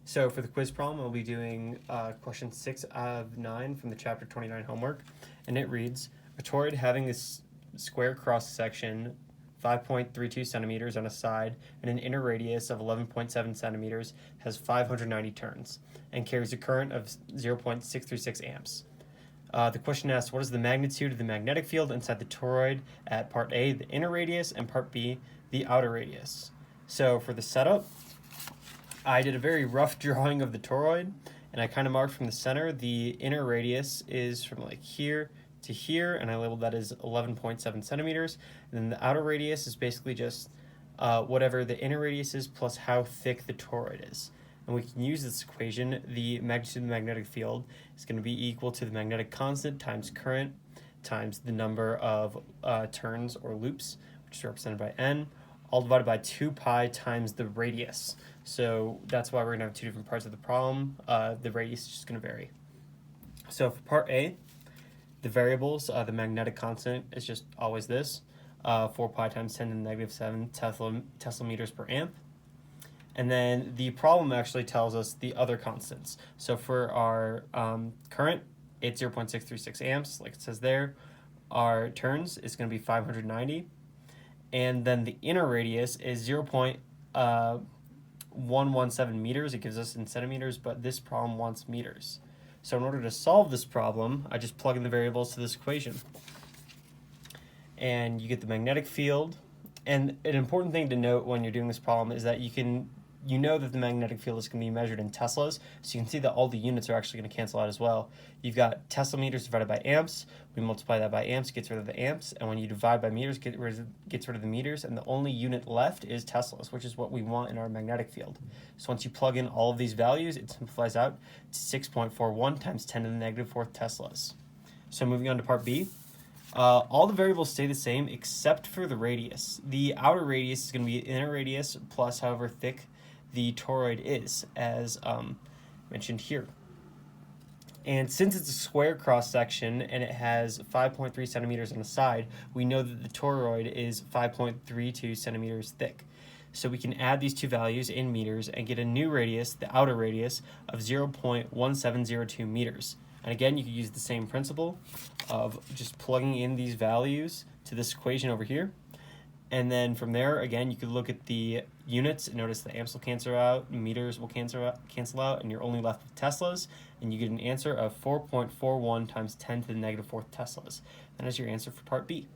So for the quiz problem, I'll be doing question 6 out of 9 from the chapter 29 homework, and it reads, a toroid having a square cross section 5.32 centimeters on a side and an inner radius of 11.7 centimeters has 590 turns and carries a current of 0.636 amps. The question asks, what is the magnitude of the magnetic field inside the toroid at part A, the inner radius, and part B, the outer radius? So for the setup, I did a very rough drawing of the toroid, and I kind of marked from the center. The inner radius is from like here to here, and I labeled that as 11.7 centimeters. And then the outer radius is basically just whatever the inner radius is plus how thick the toroid is. And we can use this equation. The magnitude of the magnetic field is going to be equal to the magnetic constant times current times the number of turns or loops, which is represented by n, all divided by 2 pi times the radius. So that's why we're going to have two different parts of the problem. The radius is just going to vary. So for part A, the variables, the magnetic constant is just always this, 4 pi times 10 to the negative 7 Tesla meters per amp. And then the problem actually tells us the other constants. So for our current, it's 0.636 amps, like it says there. Our turns is going to be 590. And then the inner radius is 0.117 meters. It gives us in centimeters, but this problem wants meters. So in order to solve this problem, I just plug in the variables to this equation. And you get the magnetic field. And an important thing to note when you're doing this problem is that you know that the magnetic field is going to be measured in Teslas, so you can see that all the units are actually going to cancel out as well. You've got Tesla meters divided by amps. We multiply that by amps, gets rid of the amps, and when you divide by meters, gets rid of the meters, and the only unit left is Teslas, which is what we want in our magnetic field. So once you plug in all of these values, it simplifies out to 6.41 times 10 to the negative 4th Teslas. So moving on to part B. All the variables stay the same except for the radius. The outer radius is going to be inner radius plus however thick the toroid is, as mentioned here. And since it's a square cross section and it has 5.3 centimeters on the side, we know that the toroid is 5.32 centimeters thick. So we can add these two values in meters and get a new radius, the outer radius, of 0.1702 meters. And again, you could use the same principle of just plugging in these values to this equation over here. And then from there, again, you could look at the units and notice the amps will cancel out, meters will cancel out, and you're only left with Teslas, and you get an answer of 4.41 times 10 to the negative 4th Teslas. That is your answer for part B.